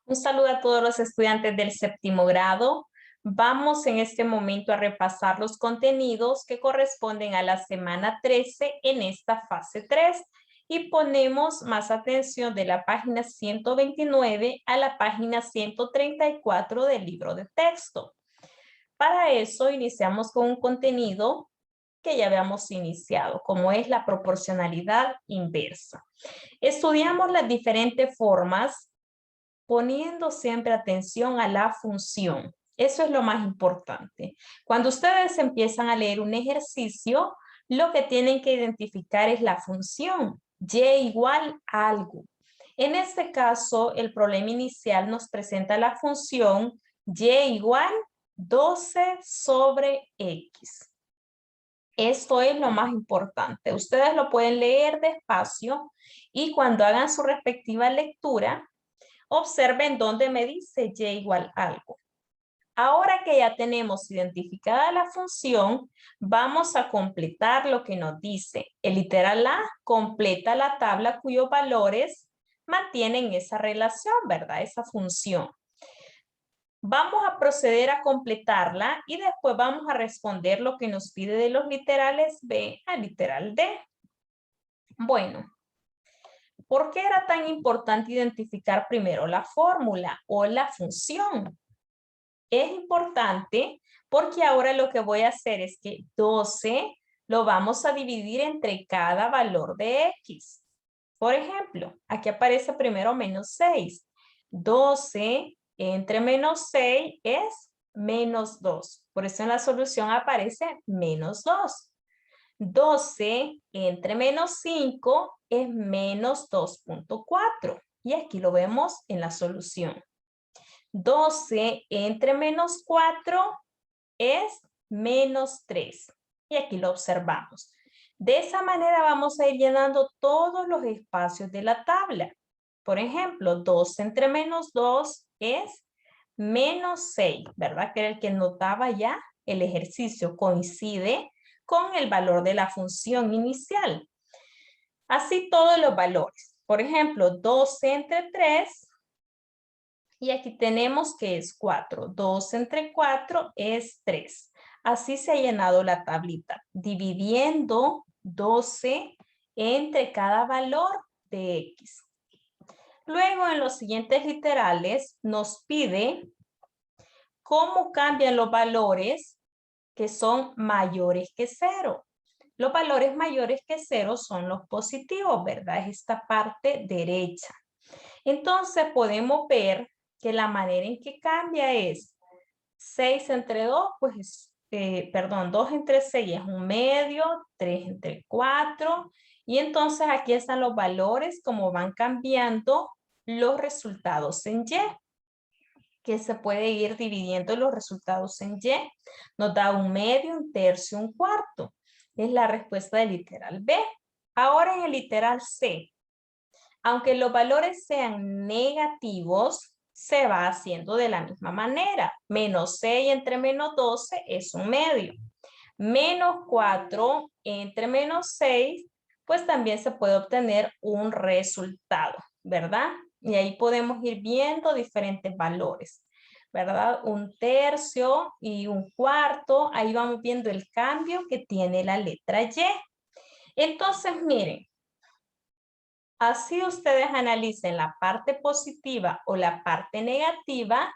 Un saludo a todos los estudiantes del séptimo grado. Vamos en este momento a repasar los contenidos que corresponden a la semana 13 en esta fase 3 y ponemos más atención de la página 129 a la página 134 del libro de texto. Para eso iniciamos con un contenido que ya habíamos iniciado, como es la proporcionalidad inversa. Estudiamos las diferentes formas poniendo siempre atención a la función. Eso es lo más importante. Cuando ustedes empiezan a leer un ejercicio, lo que tienen que identificar es la función. Y igual a algo. En este caso, el problema inicial nos presenta la función y igual 12 sobre x. Esto es lo más importante. Ustedes lo pueden leer despacio y cuando hagan su respectiva lectura, observen dónde me dice y igual algo. Ahora que ya tenemos identificada la función, vamos a completar lo que nos dice. El literal A completa la tabla cuyos valores mantienen esa relación, ¿verdad? Esa función. Vamos a proceder a completarla y después vamos a responder lo que nos pide de los literales B al literal D. Bueno, ¿por qué era tan importante identificar primero la fórmula o la función? Es importante porque ahora lo que voy a hacer es que 12 lo vamos a dividir entre cada valor de X. Por ejemplo, aquí aparece primero menos 6. 12 entre menos 6 es menos 2. Por eso en la solución aparece menos 2. 12 entre menos 5 es menos 2.4. Y aquí lo vemos en la solución. 12 entre menos 4 es menos 3. Y aquí lo observamos. De esa manera vamos a ir llenando todos los espacios de la tabla. Por ejemplo, 2 entre menos 2 es menos 6, ¿verdad? Que era el que notaba ya el ejercicio. Coincide con el valor de la función inicial. Así todos los valores. Por ejemplo, 12 entre 3 y aquí tenemos que es 4. 2 entre 4 es 3. Así se ha llenado la tablita, dividiendo 12 entre cada valor de X. Luego en los siguientes literales nos pide cómo cambian los valores que son mayores que 0. Los valores mayores que 0 son los positivos, ¿verdad? Es esta parte derecha. Entonces podemos ver que la manera en que cambia es 6 entre 2, pues, 2 entre 6 es un medio, 3 entre 4, y entonces aquí están los valores como van cambiando los resultados en Y, que se puede ir dividiendo los resultados en Y. Nos da un medio, un tercio, un cuarto. Es la respuesta del literal B. Ahora en el literal C. Aunque los valores sean negativos, se va haciendo de la misma manera. Menos 6 entre menos 12 es un medio. Menos 4 entre menos 6, pues también se puede obtener un resultado, ¿verdad? Y ahí podemos ir viendo diferentes valores, ¿verdad? Un tercio y un cuarto. Ahí vamos viendo el cambio que tiene la letra Y. Entonces, miren. Así ustedes analicen la parte positiva o la parte negativa,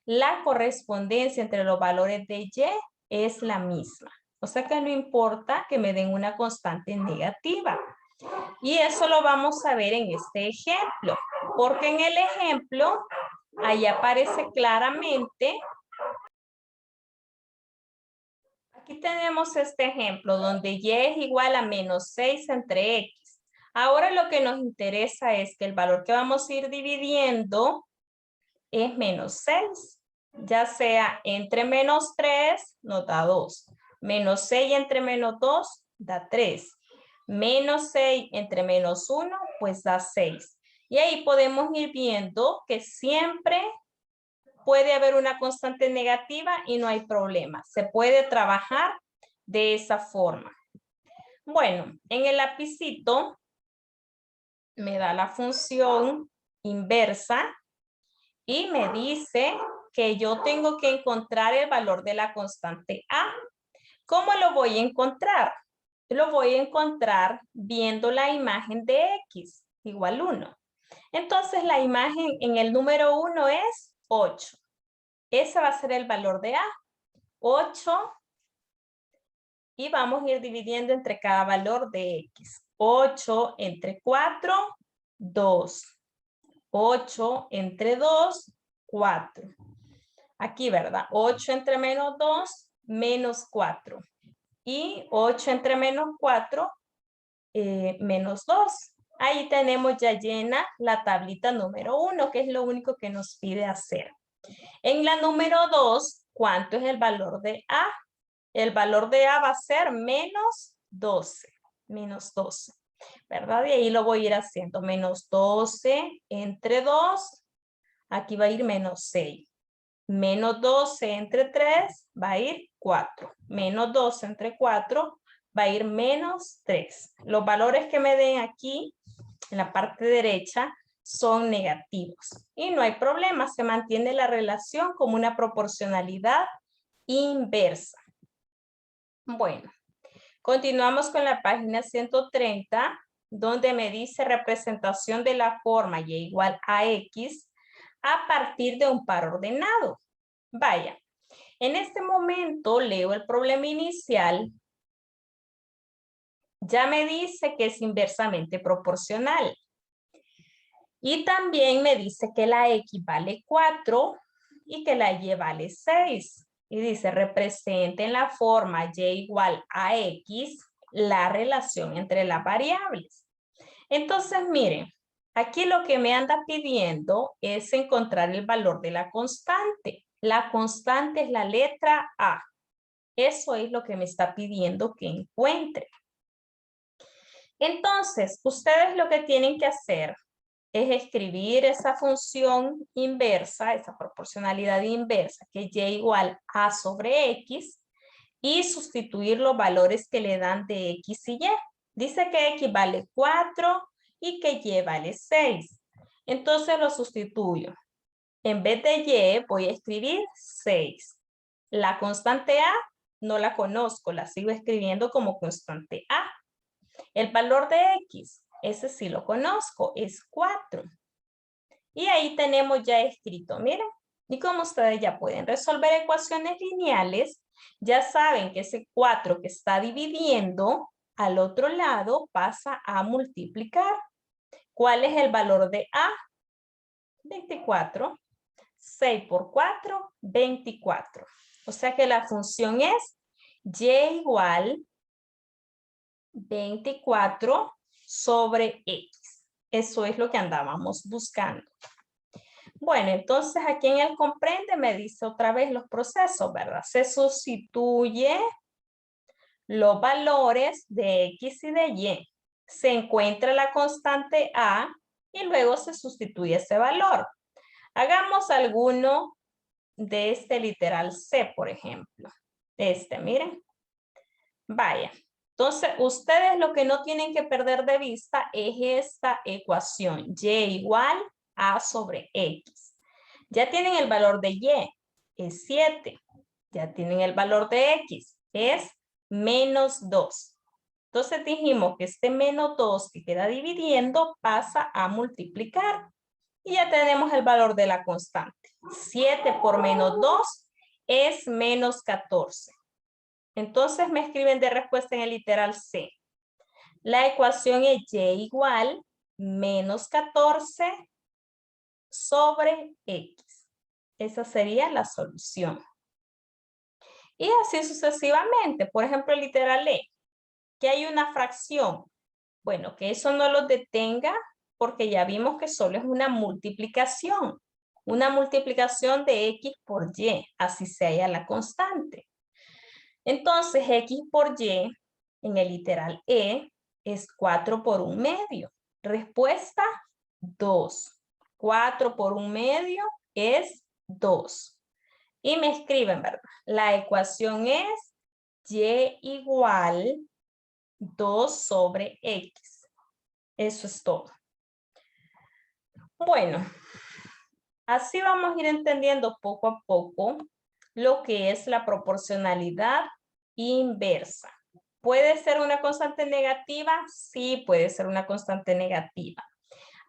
la correspondencia entre los valores de Y es la misma. O sea que no importa que me den una constante negativa. Y eso lo vamos a ver en este ejemplo. Porque en el ejemplo, ahí aparece claramente. Aquí tenemos este ejemplo donde Y es igual a menos 6 entre X. Ahora lo que nos interesa es que el valor que vamos a ir dividiendo es menos 6. Ya sea entre menos 3 nos da 2. Menos 6 entre menos 2 da 3. Menos 6 entre menos 1 pues da 6. Y ahí podemos ir viendo que siempre puede haber una constante negativa y no hay problema. Se puede trabajar de esa forma. Bueno, en el lapicito me da la función inversa Y me dice que yo tengo que encontrar el valor de la constante A. ¿Cómo lo voy a encontrar? Lo voy a encontrar viendo la imagen de X igual 1. Entonces la imagen en el número 1 es 8. Ese va a ser el valor de A. 8. Y vamos a ir dividiendo entre cada valor de X. 8 entre 4, 2. 8 entre 2, 4. Aquí, ¿verdad? 8 entre menos 2, menos 4. Y 8 entre menos 4, menos 2. Ahí tenemos ya llena la tablita número 1, que es lo único que nos pide hacer. En la número 2, ¿cuánto es el valor de A? El valor de A va a ser menos 12. Menos 12. ¿Verdad? Y ahí lo voy a ir haciendo. Menos 12 entre 2. Aquí va a ir menos 6. Menos 12 entre 3 va a ir 4. Menos 12 entre 4 va a ir menos 3. Los valores que me den aquí en la parte derecha son negativos. Y no hay problema, se mantiene la relación como una proporcionalidad inversa. Bueno, continuamos con la página 130, donde me dice representación de la forma y igual a X a partir de un par ordenado. Vaya, en este momento leo el problema inicial. Ya me dice que es inversamente proporcional. Y también me dice que la X vale 4 y que la Y vale 6. Y dice, represente en la forma Y igual a X la relación entre las variables. Entonces, miren, aquí lo que me anda pidiendo es encontrar el valor de la constante. La constante es la letra A. Eso es lo que me está pidiendo que encuentre. Entonces, ustedes lo que tienen que hacer es escribir esa función inversa, esa proporcionalidad inversa, que Y igual a sobre X, y sustituir los valores que le dan de X y Y. Dice que X vale 4 y que Y vale 6. Entonces lo sustituyo. En vez de Y voy a escribir 6. La constante A no la conozco, la sigo escribiendo como constante A. El valor de X, ese sí lo conozco, es 4. Y ahí tenemos ya escrito, miren. Y como ustedes ya pueden resolver ecuaciones lineales, ya saben que ese 4 que está dividiendo al otro lado pasa a multiplicar. ¿Cuál es el valor de A? 24. 6 por 4, 24. O sea que la función es Y igual 24 sobre X. Eso es lo que andábamos buscando. Bueno, entonces aquí en el comprende me dice otra vez los procesos, ¿verdad? Se sustituye los valores de X y de Y. Se encuentra la constante A y luego se sustituye ese valor. Hagamos alguno de este literal C, por ejemplo. Miren. Vaya. Entonces, ustedes lo que no tienen que perder de vista es esta ecuación. Y igual a sobre X. Ya tienen el valor de Y, es 7. Ya tienen el valor de X, es menos 2. Entonces dijimos que este menos 2 que queda dividiendo pasa a multiplicar. Y ya tenemos el valor de la constante. 7 por menos 2 es menos 14. Entonces me escriben de respuesta en el literal C. La ecuación es Y igual menos 14 sobre X. Esa sería la solución. Y así sucesivamente. Por ejemplo, el literal E, que hay una fracción. Bueno, que eso no lo detenga porque ya vimos que solo es una multiplicación. Una multiplicación de X por Y, así se halla la constante. Entonces, X por Y en el literal E es 4 por 1/2. Respuesta 2. 4 por 1/2 es 2. Y me escriben, ¿verdad? La ecuación es Y igual 2 sobre X. Eso es todo. Bueno, Así vamos a ir entendiendo poco a poco lo que es la proporcionalidad inversa. ¿Puede ser una constante negativa? Sí, puede ser una constante negativa.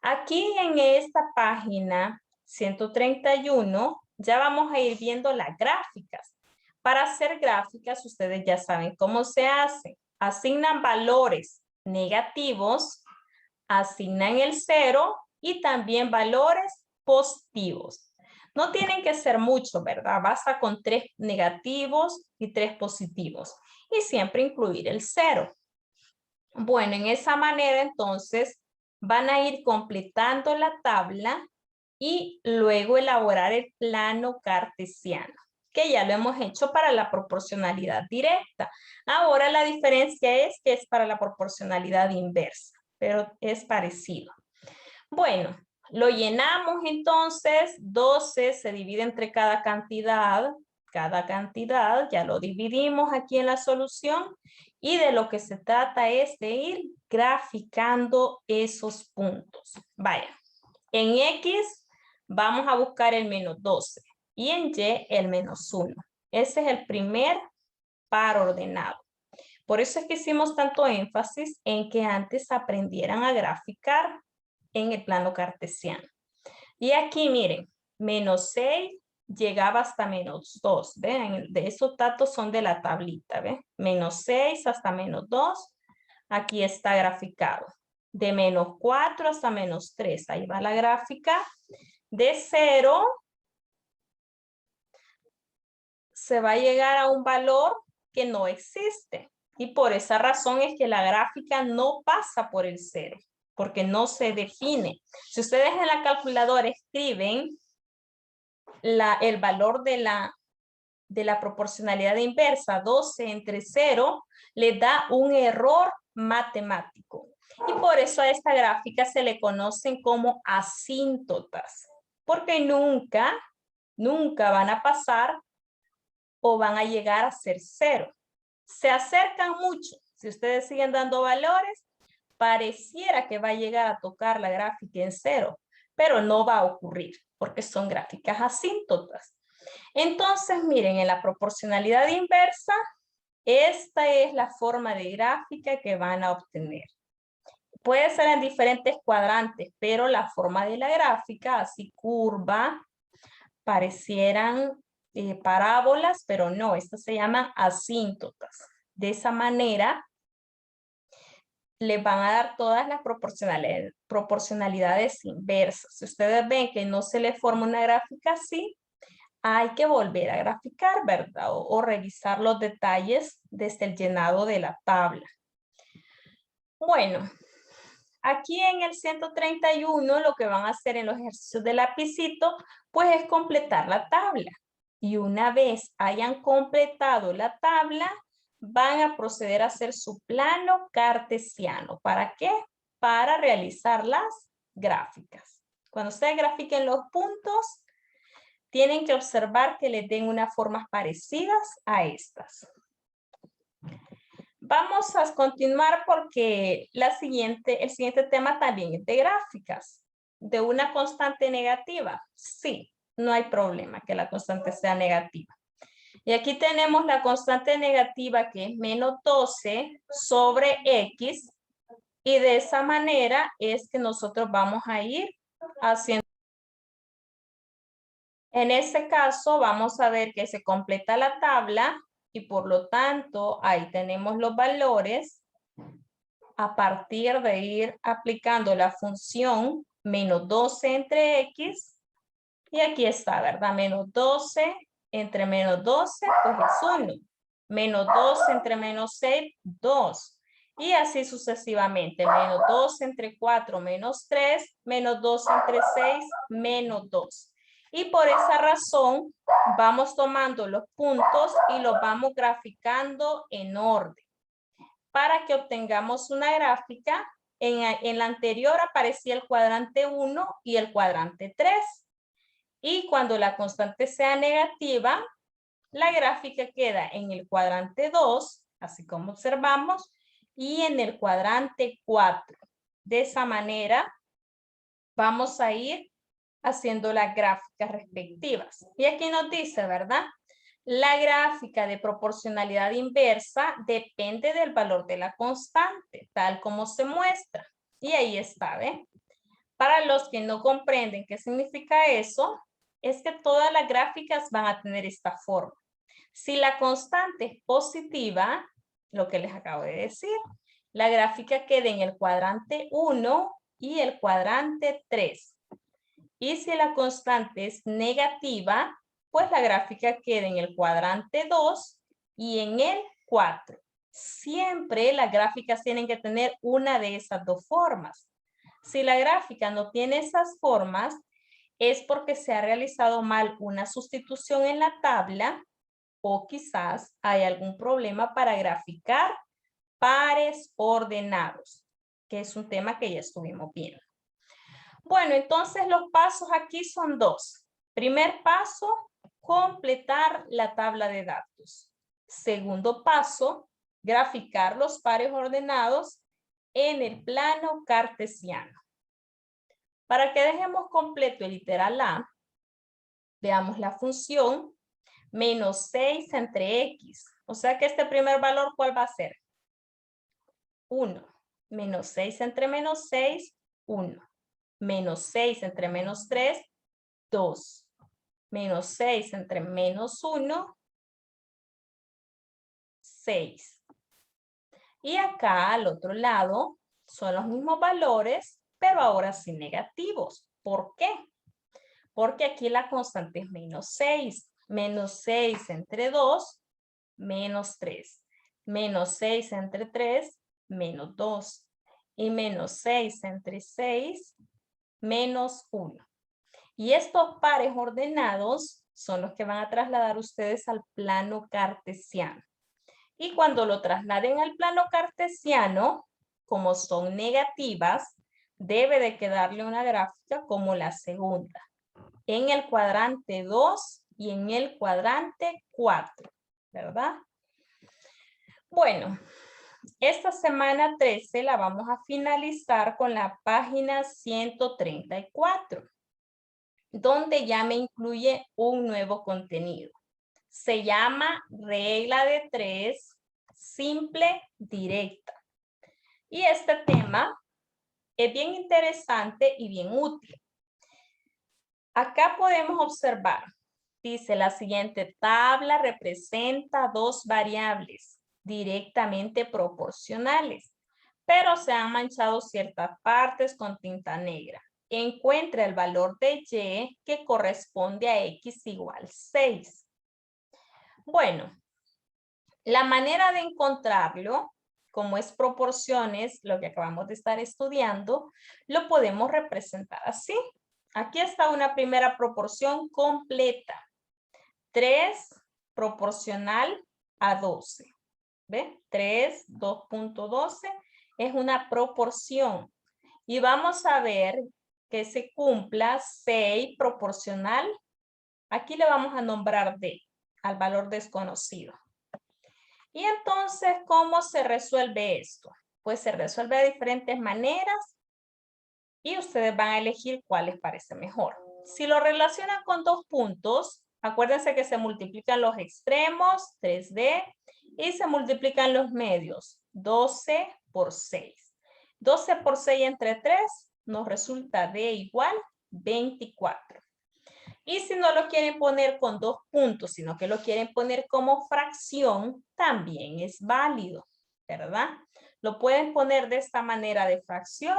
Aquí en esta página 131 ya vamos a ir viendo las gráficas. Para hacer gráficas, ustedes ya saben cómo se hace. Asignan valores negativos, asignan el 0 y también valores positivos. No tienen que ser mucho, ¿verdad? Basta con 3 negativos y 3 positivos. Y siempre incluir el 0. Bueno, en esa manera entonces van a ir completando la tabla y luego elaborar el plano cartesiano, que ya lo hemos hecho para la proporcionalidad directa. Ahora la diferencia es que es para la proporcionalidad inversa, pero es parecido. Bueno, lo llenamos entonces, 12 se divide entre cada cantidad ya lo dividimos aquí en la solución y de lo que se trata es de ir graficando esos puntos. Vaya, en X vamos a buscar el menos 12 y en Y el menos 1. Ese es el primer par ordenado. Por eso es que hicimos tanto énfasis en que antes aprendieran a graficar en el plano cartesiano. Y aquí miren, menos 6 llegaba hasta menos 2. ¿Ven? De esos datos son de la tablita. ¿Ven? Menos 6 hasta menos 2. Aquí está graficado. De menos 4 hasta menos 3. Ahí va la gráfica. De 0 se va a llegar a un valor que no existe. Y por esa razón es que la gráfica no pasa por el 0. Porque no se define. Si ustedes en la calculadora escriben el valor de la proporcionalidad inversa, 12 entre 0, le da un error matemático. Y por eso a esta gráfica se le conocen como asíntotas. Porque nunca van a pasar o van a llegar a ser 0. Se acercan mucho. Si ustedes siguen dando valores, pareciera que va a llegar a tocar la gráfica en 0, pero no va a ocurrir porque son gráficas asíntotas. Entonces, miren, en la proporcionalidad inversa, esta es la forma de gráfica que van a obtener. Puede ser en diferentes cuadrantes, pero la forma de la gráfica, así curva, parecieran parábolas, pero no, estas se llaman asíntotas. De esa manera, les van a dar todas las proporcionalidades inversas. Si ustedes ven que no se les forma una gráfica así, hay que volver a graficar, ¿verdad? O revisar los detalles desde el llenado de la tabla. Bueno, aquí en el 131 lo que van a hacer en los ejercicios de lapicito, pues es completar la tabla. Y una vez hayan completado la tabla, van a proceder a hacer su plano cartesiano. ¿Para qué? Para realizar las gráficas. Cuando ustedes grafiquen los puntos, tienen que observar que les den unas formas parecidas a estas. Vamos a continuar porque el siguiente tema también es de gráficas. ¿De una constante negativa? Sí, no hay problema que la constante sea negativa. Y aquí tenemos la constante negativa que es menos 12 sobre X. Y de esa manera es que nosotros vamos a ir haciendo. En este caso vamos a ver que se completa la tabla y por lo tanto ahí tenemos los valores a partir de ir aplicando la función menos 12 entre X. Y aquí está, ¿verdad? Menos 12 entre menos 12, pues es 1. Menos 12 entre menos 6, 2. Y así sucesivamente. Menos 12 entre 4, menos 3. Menos 12 entre 6, menos 2. Y por esa razón vamos tomando los puntos y los vamos graficando en orden. Para que obtengamos una gráfica, en la anterior aparecía el cuadrante 1 y el cuadrante 3. Y cuando la constante sea negativa, la gráfica queda en el cuadrante 2, así como observamos, y en el cuadrante 4. De esa manera, vamos a ir haciendo las gráficas respectivas. Y aquí nos dice, ¿verdad? La gráfica de proporcionalidad inversa depende del valor de la constante, tal como se muestra. Y ahí está, ¿ve? Para los que no comprenden qué significa eso, es que todas las gráficas van a tener esta forma. Si la constante es positiva, lo que les acabo de decir, la gráfica queda en el cuadrante 1 y el cuadrante 3. Y si la constante es negativa, pues la gráfica queda en el cuadrante 2 y en el 4. Siempre las gráficas tienen que tener una de esas dos formas. Si la gráfica no tiene esas formas, es porque se ha realizado mal una sustitución en la tabla o quizás hay algún problema para graficar pares ordenados, que es un tema que ya estuvimos viendo. Bueno, entonces los pasos aquí son dos. Primer paso, completar la tabla de datos. Segundo paso, graficar los pares ordenados en el plano cartesiano. Para que dejemos completo el literal A, veamos la función menos 6 entre x. O sea que este primer valor, ¿cuál va a ser? 1. Menos 6 entre menos 6, 1. Menos 6 entre menos 3, 2. Menos 6 entre menos 1, 6. Y acá al otro lado son los mismos valores, pero ahora sin negativos. ¿Por qué? Porque aquí la constante es menos 6. Menos 6 entre 2, menos 3. Menos 6 entre 3, menos 2. Y menos 6 entre 6, menos 1. Y estos pares ordenados son los que van a trasladar ustedes al plano cartesiano. Y cuando lo trasladen al plano cartesiano, como son negativas, debe de quedarle una gráfica como la segunda, en el cuadrante 2 y en el cuadrante 4, ¿verdad? Bueno, esta semana 13 la vamos a finalizar con la página 134, donde ya me incluye un nuevo contenido. Se llama regla de 3, simple, directa. Y este tema es bien interesante y bien útil. Acá podemos observar, dice la siguiente tabla representa dos variables directamente proporcionales, pero se han manchado ciertas partes con tinta negra. Encuentra el valor de y que corresponde a x igual 6. Bueno, la manera de encontrarlo, como es proporciones, lo que acabamos de estar estudiando, lo podemos representar así. Aquí está una primera proporción completa. 3 proporcional a 12. ¿Ve? 3, 2.12 es una proporción. Y vamos a ver que se cumpla 6 proporcional. Aquí le vamos a nombrar D al valor desconocido. Y entonces, ¿cómo se resuelve esto? Pues se resuelve de diferentes maneras y ustedes van a elegir cuál les parece mejor. Si lo relacionan con dos puntos, acuérdense que se multiplican los extremos, 3D, y se multiplican los medios, 12 por 6. 12 por 6 entre 3 nos resulta D igual 24. Y si no lo quieren poner con dos puntos, sino que lo quieren poner como fracción, también es válido, ¿verdad? Lo pueden poner de esta manera de fracción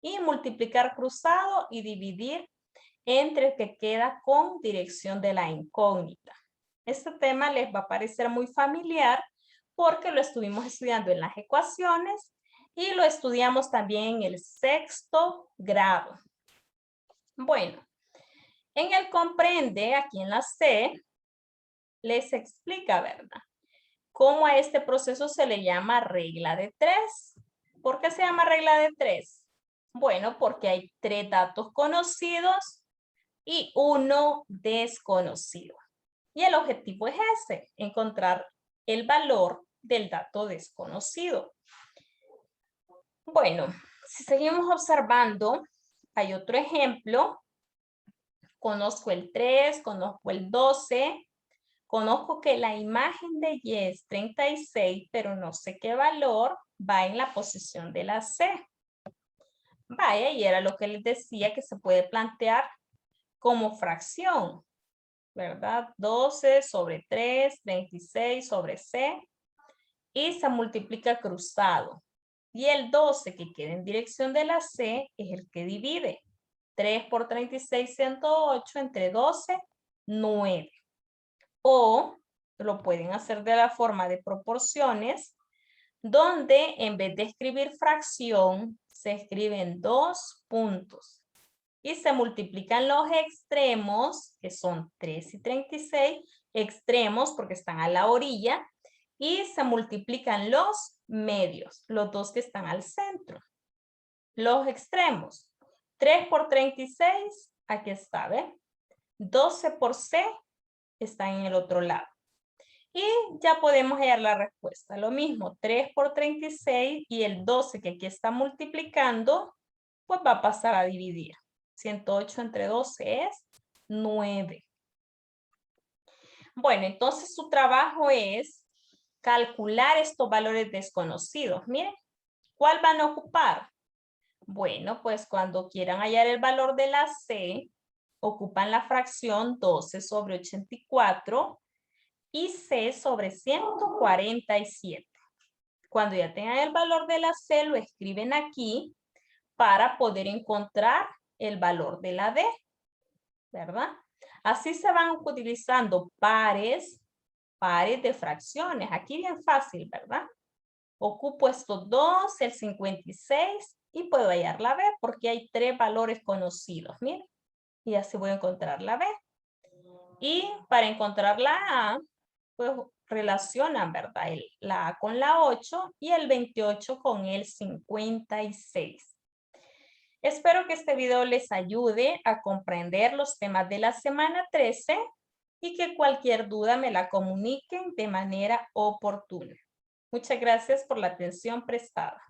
y multiplicar cruzado y dividir entre el que queda con dirección de la incógnita. Este tema les va a parecer muy familiar porque lo estuvimos estudiando en las ecuaciones y lo estudiamos también en el sexto grado. Bueno, en el comprende, aquí en la C, les explica, ¿verdad? Cómo a este proceso se le llama regla de 3. ¿Por qué se llama regla de 3? Bueno, porque hay 3 datos conocidos y 1 desconocido. Y el objetivo es ese, encontrar el valor del dato desconocido. Bueno, si seguimos observando, hay otro ejemplo conozco el 3, conozco el 12, conozco que la imagen de Y es 36, pero no sé qué valor va en la posición de la C. Vaya, y era lo que les decía que se puede plantear como fracción, ¿verdad? 12 sobre 3, 26 sobre C, y se multiplica cruzado. Y el 12 que queda en dirección de la C es el que divide. 3 por 36, 108, entre 12, 9. O lo pueden hacer de la forma de proporciones, donde en vez de escribir fracción, se escriben 2 puntos. Y se multiplican los extremos, que son 3 y 36, extremos porque están a la orilla, y se multiplican los medios, los dos que están al centro. Los extremos, 3 por 36, aquí está, ¿ve? 12 por C está en el otro lado. Y ya podemos hallar la respuesta. Lo mismo, 3 por 36 y el 12 que aquí está multiplicando, pues va a pasar a dividir. 108 entre 12 es 9. Bueno, entonces su trabajo es calcular estos valores desconocidos. Miren, ¿cuál van a ocupar? Bueno, pues cuando quieran hallar el valor de la C, ocupan la fracción 12 sobre 84 y C sobre 147. Cuando ya tengan el valor de la C, lo escriben aquí para poder encontrar el valor de la D, ¿verdad? Así se van utilizando pares de fracciones. Aquí bien fácil, ¿verdad? Ocupo estos dos, el 56, y puedo hallar la B porque hay 3 valores conocidos. Miren, y así voy a encontrar la B. Y para encontrar la A, pues relacionan, ¿verdad? La A con la 8 y el 28 con el 56. Espero que este video les ayude a comprender los temas de la semana 13 y que cualquier duda me la comuniquen de manera oportuna. Muchas gracias por la atención prestada.